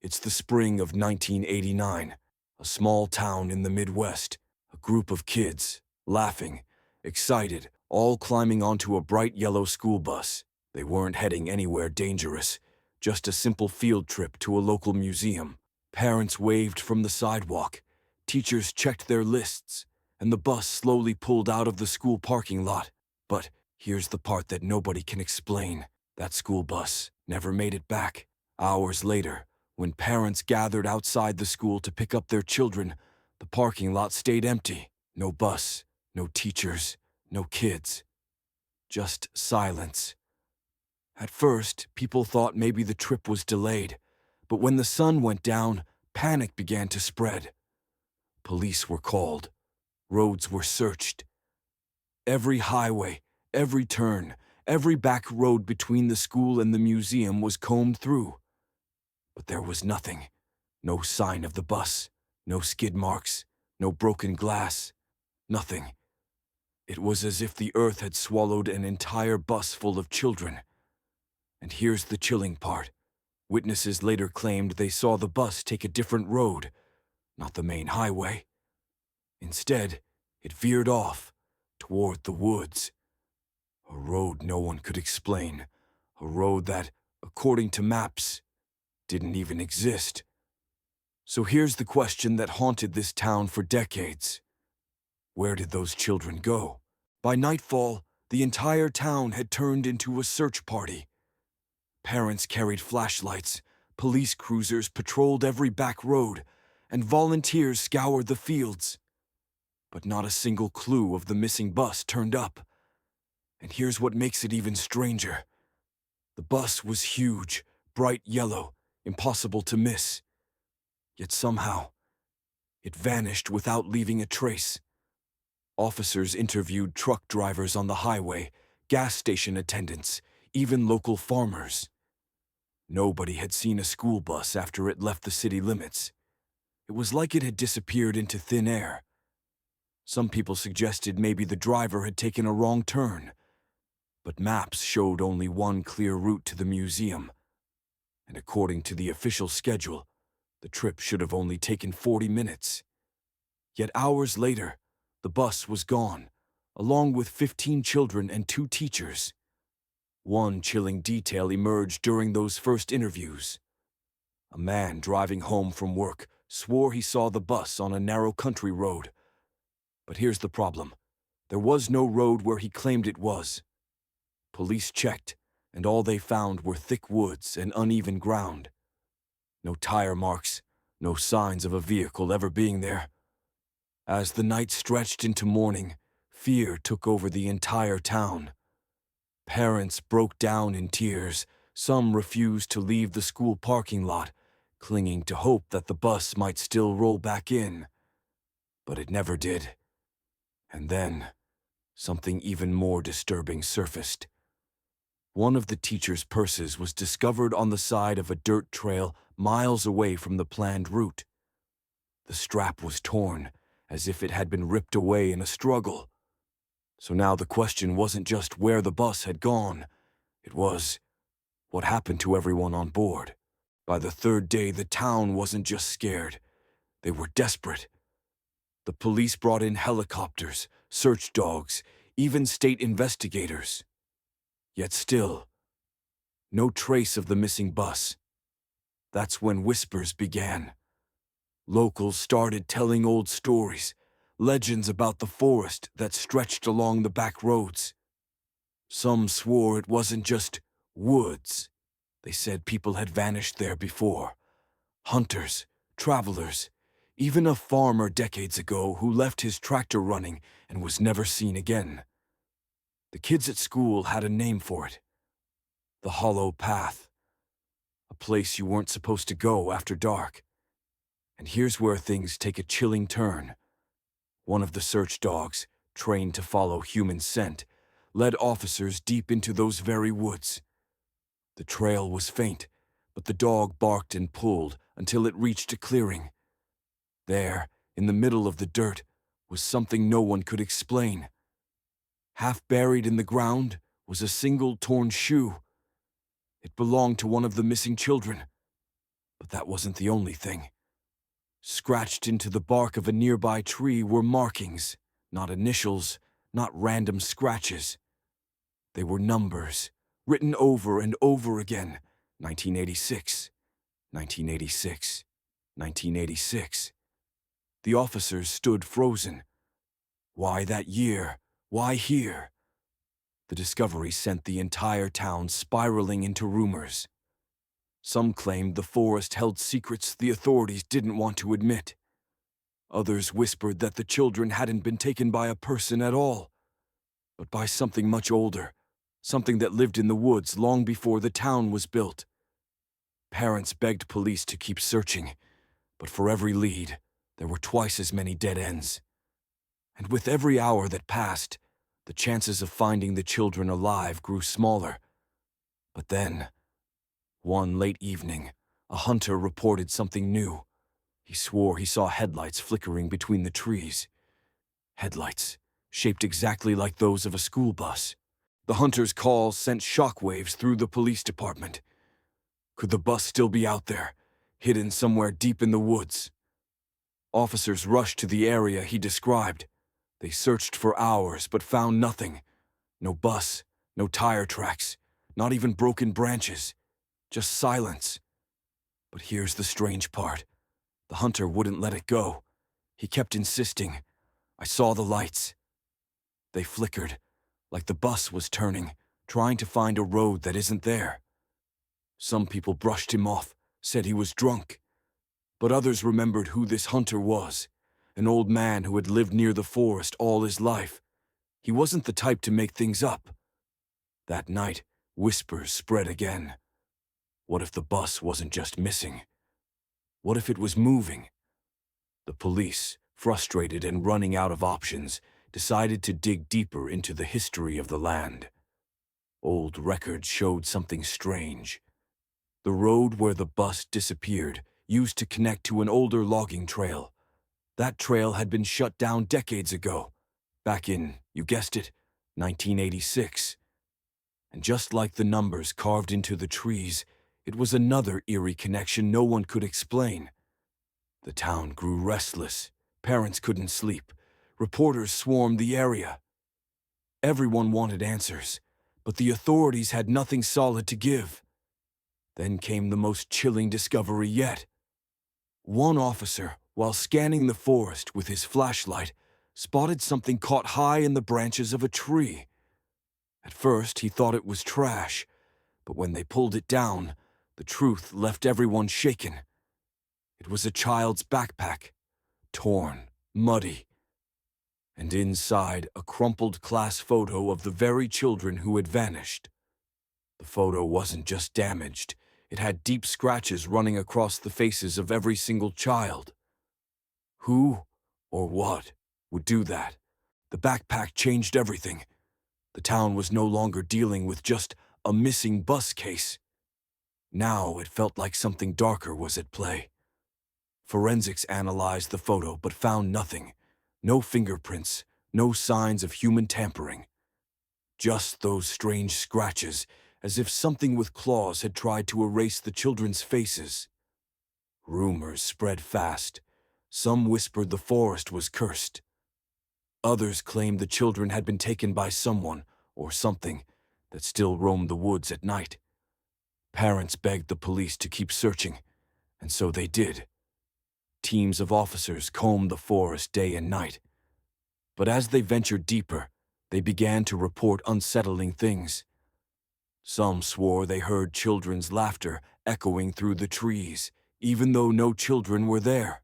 It's the spring of 1989, a small town in the Midwest. A group of kids, laughing, excited, all climbing onto a bright yellow school bus. They weren't heading anywhere dangerous, just a simple field trip to a local museum. Parents waved from the sidewalk, teachers checked their lists, and the bus slowly pulled out of the school parking lot. But here's the part that nobody can explain. That school bus never made it back. Hours later, when parents gathered outside the school to pick up their children, the parking lot stayed empty. No bus, no teachers, no kids. Just silence. At first, people thought maybe the trip was delayed, but when the sun went down, panic began to spread. Police were called. Roads were searched. Every highway, every turn, every back road between the school and the museum was combed through. But there was nothing. No sign of the bus, no skid marks, no broken glass, nothing. It was as if the earth had swallowed an entire bus full of children. And here's the chilling part. Witnesses later claimed they saw the bus take a different road, not the main highway. Instead, it veered off, toward the woods. A road no one could explain. A road that, according to maps, didn't even exist. So here's the question that haunted this town for decades. Where did those children go? By nightfall, the entire town had turned into a search party. Parents carried flashlights, police cruisers patrolled every back road, and volunteers scoured the fields. But not a single clue of the missing bus turned up. And here's what makes it even stranger. The bus was huge, bright yellow, impossible to miss. Yet somehow, it vanished without leaving a trace. Officers interviewed truck drivers on the highway, gas station attendants, even local farmers. Nobody had seen a school bus after it left the city limits. It was like it had disappeared into thin air. Some people suggested maybe the driver had taken a wrong turn, but maps showed only one clear route to the museum. And according to the official schedule, the trip should have only taken 40 minutes. Yet hours later, the bus was gone, along with 15 children and 2 teachers. One chilling detail emerged during those first interviews. A man driving home from work swore he saw the bus on a narrow country road. But here's the problem. There was no road where he claimed it was. Police checked, and all they found were thick woods and uneven ground. No tire marks, no signs of a vehicle ever being there. As the night stretched into morning, fear took over the entire town. Parents broke down in tears. Some refused to leave the school parking lot, clinging to hope that the bus might still roll back in. But it never did. And then, something even more disturbing surfaced. One of the teacher's purses was discovered on the side of a dirt trail miles away from the planned route. The strap was torn, as if it had been ripped away in a struggle. So now the question wasn't just where the bus had gone. It was, what happened to everyone on board? By the third day, the town wasn't just scared. They were desperate. The police brought in helicopters, search dogs, even state investigators. Yet still, no trace of the missing bus. That's when whispers began. Locals started telling old stories, legends about the forest that stretched along the back roads. Some swore it wasn't just woods. They said people had vanished there before. Hunters, travelers, even a farmer decades ago who left his tractor running and was never seen again. The kids at school had a name for it. The Hollow Path. A place you weren't supposed to go after dark. And here's where things take a chilling turn. One of the search dogs, trained to follow human scent, led officers deep into those very woods. The trail was faint, but the dog barked and pulled until it reached a clearing. There, in the middle of the dirt, was something no one could explain. Half buried in the ground was a single torn shoe. It belonged to one of the missing children. But that wasn't the only thing. Scratched into the bark of a nearby tree were markings, not initials, not random scratches. They were numbers, written over and over again. 1986, 1986, 1986. The officers stood frozen. Why that year? Why here? The discovery sent the entire town spiraling into rumors. Some claimed the forest held secrets the authorities didn't want to admit. Others whispered that the children hadn't been taken by a person at all, but by something much older, something that lived in the woods long before the town was built. Parents begged police to keep searching, but for every lead, there were twice as many dead ends. And with every hour that passed, the chances of finding the children alive grew smaller. But then, one late evening, a hunter reported something new. He swore he saw headlights flickering between the trees. Headlights, shaped exactly like those of a school bus. The hunter's call sent shockwaves through the police department. Could the bus still be out there, hidden somewhere deep in the woods? Officers rushed to the area he described. They searched for hours but found nothing. No bus, no tire tracks, not even broken branches. Just silence. But here's the strange part. The hunter wouldn't let it go. He kept insisting. I saw the lights. They flickered, like the bus was turning, trying to find a road that isn't there. Some people brushed him off, said he was drunk. But others remembered who this hunter was, an old man who had lived near the forest all his life. He wasn't the type to make things up. That night, whispers spread again. What if the bus wasn't just missing? What if it was moving? The police, frustrated and running out of options, decided to dig deeper into the history of the land. Old records showed something strange. The road where the bus disappeared used to connect to an older logging trail. That trail had been shut down decades ago, back in, you guessed it, 1986. And just like the numbers carved into the trees, it was another eerie connection no one could explain. The town grew restless. Parents couldn't sleep. Reporters swarmed the area. Everyone wanted answers, but the authorities had nothing solid to give. Then came the most chilling discovery yet. One officer, while scanning the forest with his flashlight, spotted something caught high in the branches of a tree. At first, he thought it was trash, but when they pulled it down, the truth left everyone shaken. It was a child's backpack, torn, muddy, and inside a crumpled class photo of the very children who had vanished. The photo wasn't just damaged, it had deep scratches running across the faces of every single child. Who, or what, would do that? The backpack changed everything. The town was no longer dealing with just a missing bus case. Now it felt like something darker was at play. Forensics analyzed the photo but found nothing. No fingerprints, no signs of human tampering. Just those strange scratches, as if something with claws had tried to erase the children's faces. Rumors spread fast. Some whispered the forest was cursed. Others claimed the children had been taken by someone, or something, that still roamed the woods at night. Parents begged the police to keep searching, and so they did. Teams of officers combed the forest day and night. But as they ventured deeper, they began to report unsettling things. Some swore they heard children's laughter echoing through the trees, even though no children were there.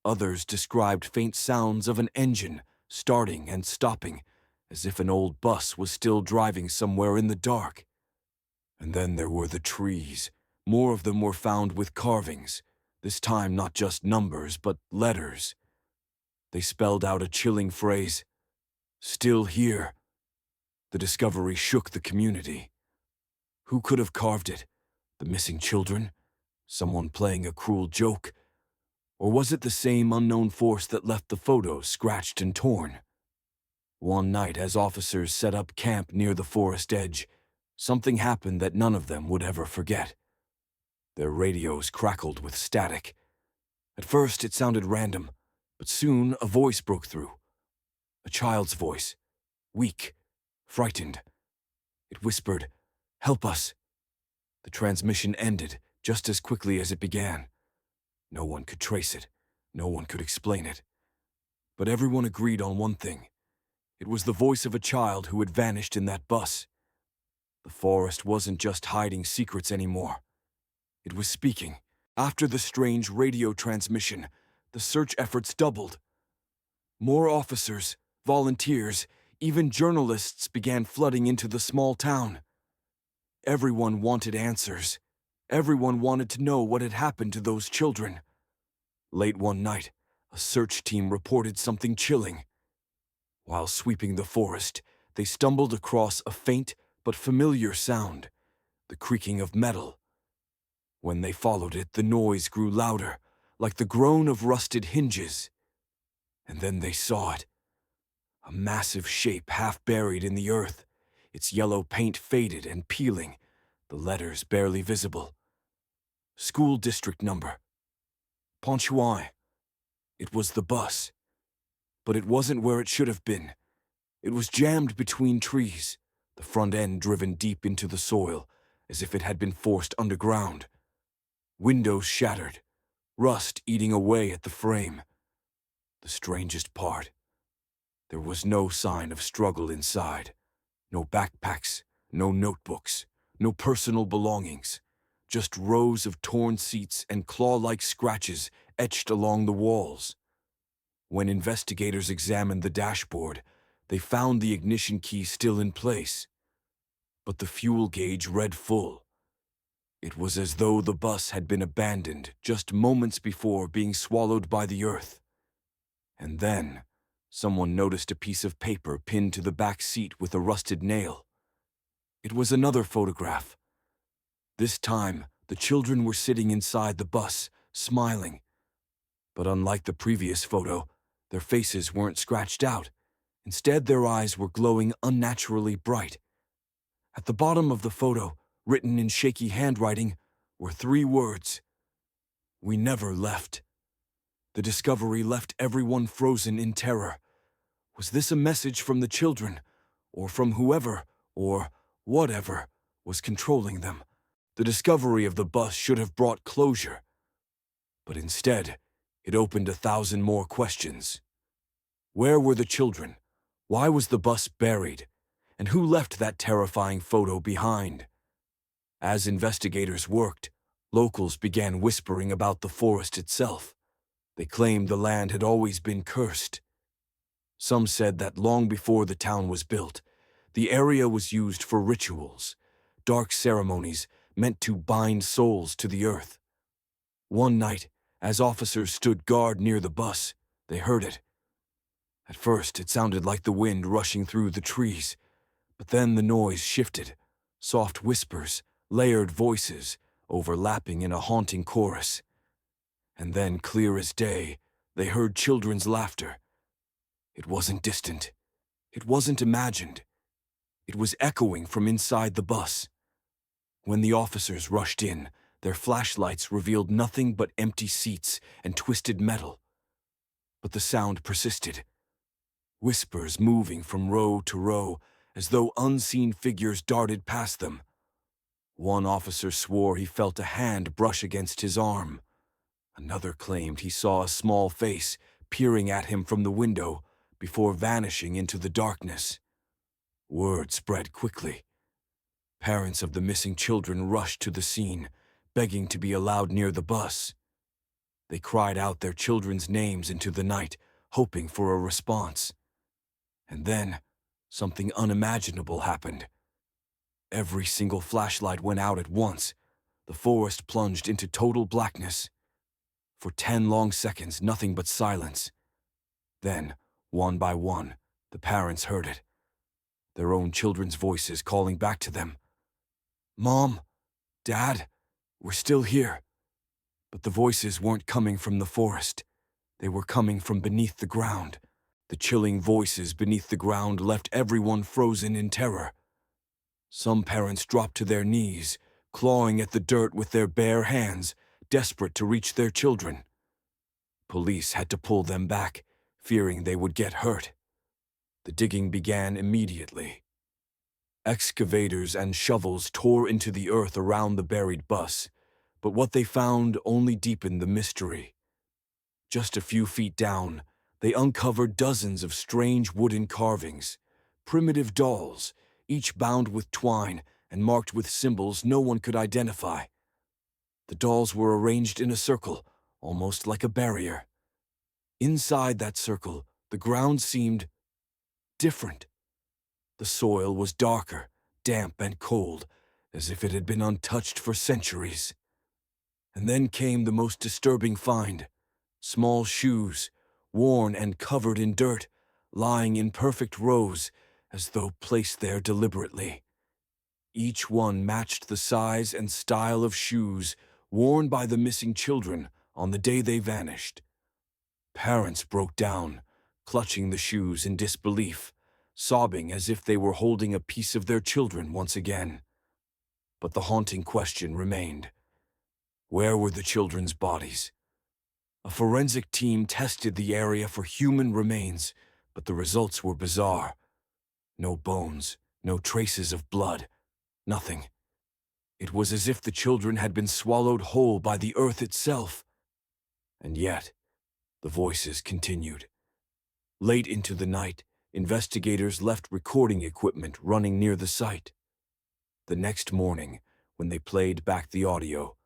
Others described faint sounds of an engine starting and stopping, as if an old bus was still driving somewhere in the dark. And then there were the trees. More of them were found with carvings, this time not just numbers, but letters. They spelled out a chilling phrase, "Still here." The discovery shook the community. Who could have carved it? The missing children? Someone playing a cruel joke? Or was it the same unknown force that left the photos scratched and torn? One night, as officers set up camp near the forest edge, something happened that none of them would ever forget. Their radios crackled with static. At first it sounded random, but soon a voice broke through. A child's voice, weak, frightened. It whispered, "Help us." The transmission ended just as quickly as it began. No one could trace it. No one could explain it. But everyone agreed on one thing. It was the voice of a child who had vanished in that bus. The forest wasn't just hiding secrets anymore. It was speaking. After the strange radio transmission, the search efforts doubled. More officers, volunteers, even journalists began flooding into the small town. Everyone wanted answers. Everyone wanted to know what had happened to those children. Late one night, a search team reported something chilling. While sweeping the forest, they stumbled across a faint but familiar sound, the creaking of metal. When they followed it, the noise grew louder, like the groan of rusted hinges. And then they saw it. A massive shape half buried in the earth, its yellow paint faded and peeling, the letters barely visible. School district number. Pontchartrain. It was the bus. But it wasn't where it should have been. It was jammed between trees, the front end driven deep into the soil, as if it had been forced underground. Windows shattered, rust eating away at the frame. The strangest part, there was no sign of struggle inside. No backpacks, no notebooks, no personal belongings. Just rows of torn seats and claw-like scratches etched along the walls. When investigators examined the dashboard, they found the ignition key still in place. But the fuel gauge read full. It was as though the bus had been abandoned just moments before being swallowed by the earth. And then, someone noticed a piece of paper pinned to the back seat with a rusted nail. It was another photograph. This time, the children were sitting inside the bus, smiling. But unlike the previous photo, their faces weren't scratched out. Instead, their eyes were glowing unnaturally bright. At the bottom of the photo, written in shaky handwriting, were 3 words. "We never left." The discovery left everyone frozen in terror. Was this a message from the children, or from whoever, or whatever, was controlling them? The discovery of the bus should have brought closure. But instead, it opened 1,000 more questions. Where were the children? Why was the bus buried? And who left that terrifying photo behind? As investigators worked, locals began whispering about the forest itself. They claimed the land had always been cursed. Some said that long before the town was built, the area was used for rituals, dark ceremonies meant to bind souls to the earth. One night, as officers stood guard near the bus, they heard it. At first, it sounded like the wind rushing through the trees, but then the noise shifted, soft whispers, layered voices, overlapping in a haunting chorus. And then, clear as day, they heard children's laughter. It wasn't distant. It wasn't imagined. It was echoing from inside the bus. When the officers rushed in, their flashlights revealed nothing but empty seats and twisted metal. But the sound persisted. Whispers moving from row to row, as though unseen figures darted past them. One officer swore he felt a hand brush against his arm. Another claimed he saw a small face peering at him from the window before vanishing into the darkness. Word spread quickly. Parents of the missing children rushed to the scene, begging to be allowed near the bus. They cried out their children's names into the night, hoping for a response. And then, something unimaginable happened. Every single flashlight went out at once. The forest plunged into total blackness. For 10 long seconds, nothing but silence. Then, one by one, the parents heard it. Their own children's voices calling back to them. "Mom, Dad, we're still here." But the voices weren't coming from the forest. They were coming from beneath the ground. The chilling voices beneath the ground left everyone frozen in terror. Some parents dropped to their knees, clawing at the dirt with their bare hands, desperate to reach their children. Police had to pull them back, fearing they would get hurt. The digging began immediately. Excavators and shovels tore into the earth around the buried bus, but what they found only deepened the mystery. Just a few feet down, they uncovered dozens of strange wooden carvings, primitive dolls, each bound with twine and marked with symbols no one could identify. The dolls were arranged in a circle, almost like a barrier. Inside that circle, the ground seemed different. The soil was darker, damp and cold, as if it had been untouched for centuries. And then came the most disturbing find: small shoes, worn and covered in dirt, lying in perfect rows, as though placed there deliberately. Each one matched the size and style of shoes worn by the missing children on the day they vanished. Parents broke down, clutching the shoes in disbelief, sobbing as if they were holding a piece of their children once again. But the haunting question remained: where were the children's bodies? A forensic team tested the area for human remains, but the results were bizarre. No bones, no traces of blood, nothing. It was as if the children had been swallowed whole by the earth itself. And yet, the voices continued. Late into the night, investigators left recording equipment running near the site. The next morning, when they played back the audio,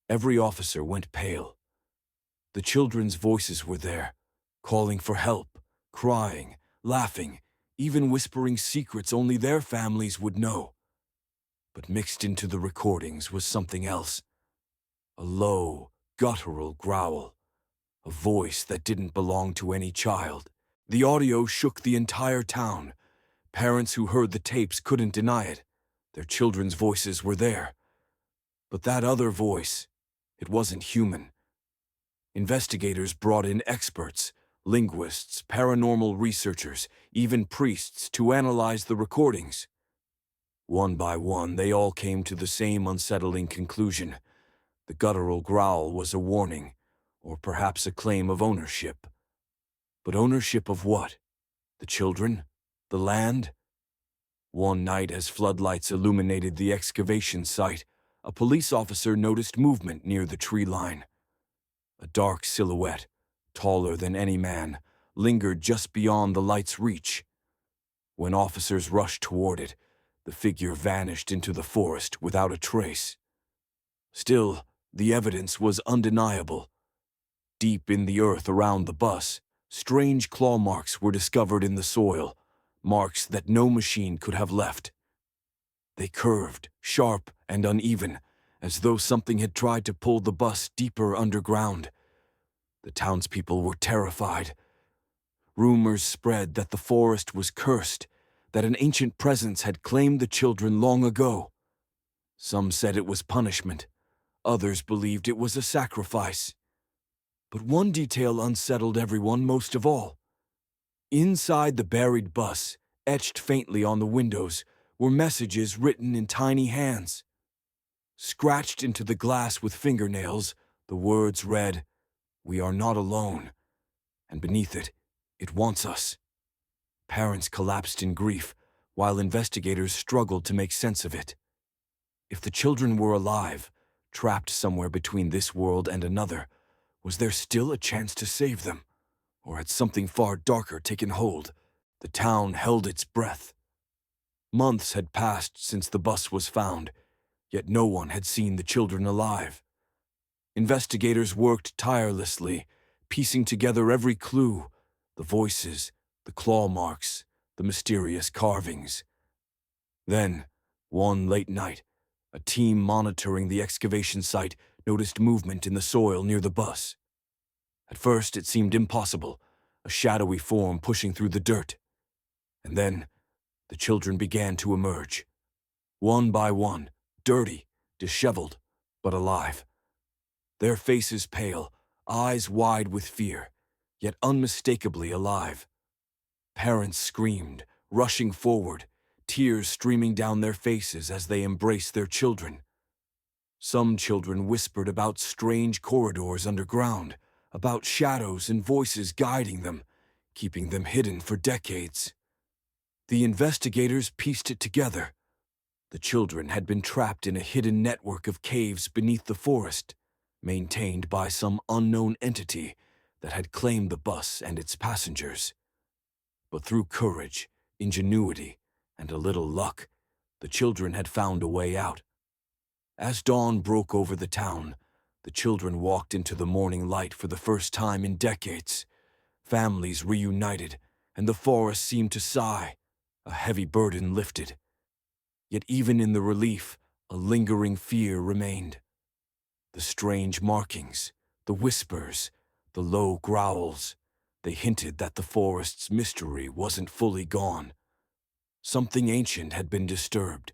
every officer went pale. The children's voices were there, calling for help, crying, laughing, even whispering secrets only their families would know. But mixed into the recordings was something else. A low, guttural growl, a voice that didn't belong to any child. The audio shook the entire town. Parents who heard the tapes couldn't deny it. Their children's voices were there. But that other voice, it wasn't human. Investigators brought in experts, linguists, paranormal researchers, even priests to analyze the recordings. One by one, they all came to the same unsettling conclusion. The guttural growl was a warning, or perhaps a claim of ownership. But ownership of what? The children? The land? One night, as floodlights illuminated the excavation site, a police officer noticed movement near the tree line. A dark silhouette, taller than any man, lingered just beyond the light's reach. When officers rushed toward it, the figure vanished into the forest without a trace. Still, the evidence was undeniable. Deep in the earth around the bus, strange claw marks were discovered in the soil, marks that no machine could have left. They curved, sharp and uneven, as though something had tried to pull the bus deeper underground. The townspeople were terrified. Rumors spread that the forest was cursed, that an ancient presence had claimed the children long ago. Some said it was punishment. Others believed it was a sacrifice. But one detail unsettled everyone most of all. Inside the buried bus, etched faintly on the windows, were messages written in tiny hands. Scratched into the glass with fingernails, the words read, "We are not alone," and beneath it, "It wants us." Parents collapsed in grief, while investigators struggled to make sense of it. If the children were alive, trapped somewhere between this world and another, was there still a chance to save them? Or had something far darker taken hold? The town held its breath. Months had passed since the bus was found, yet no one had seen the children alive. Investigators worked tirelessly, piecing together every clue: the voices, the claw marks, the mysterious carvings. Then, one late night, a team monitoring the excavation site noticed movement in the soil near the bus. At first, it seemed impossible, a shadowy form pushing through the dirt. And then, the children began to emerge. One by one, dirty, disheveled, but alive. Their faces pale, eyes wide with fear, yet unmistakably alive. Parents screamed, rushing forward, tears streaming down their faces as they embraced their children. Some children whispered about strange corridors underground, about shadows and voices guiding them, keeping them hidden for decades. The investigators pieced it together. The children had been trapped in a hidden network of caves beneath the forest, maintained by some unknown entity that had claimed the bus and its passengers. But through courage, ingenuity, and a little luck, the children had found a way out. As dawn broke over the town, the children walked into the morning light for the first time in decades. Families reunited, and the forest seemed to sigh, a heavy burden lifted. Yet even in the relief, a lingering fear remained. The strange markings, the whispers, the low growls, they hinted that the forest's mystery wasn't fully gone. Something ancient had been disturbed,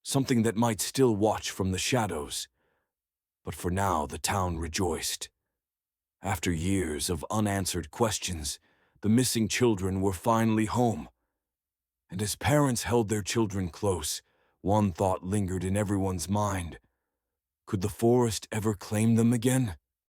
something that might still watch from the shadows. But for now, the town rejoiced. After years of unanswered questions, the missing children were finally home. And as parents held their children close, one thought lingered in everyone's mind. Could the forest ever claim them again?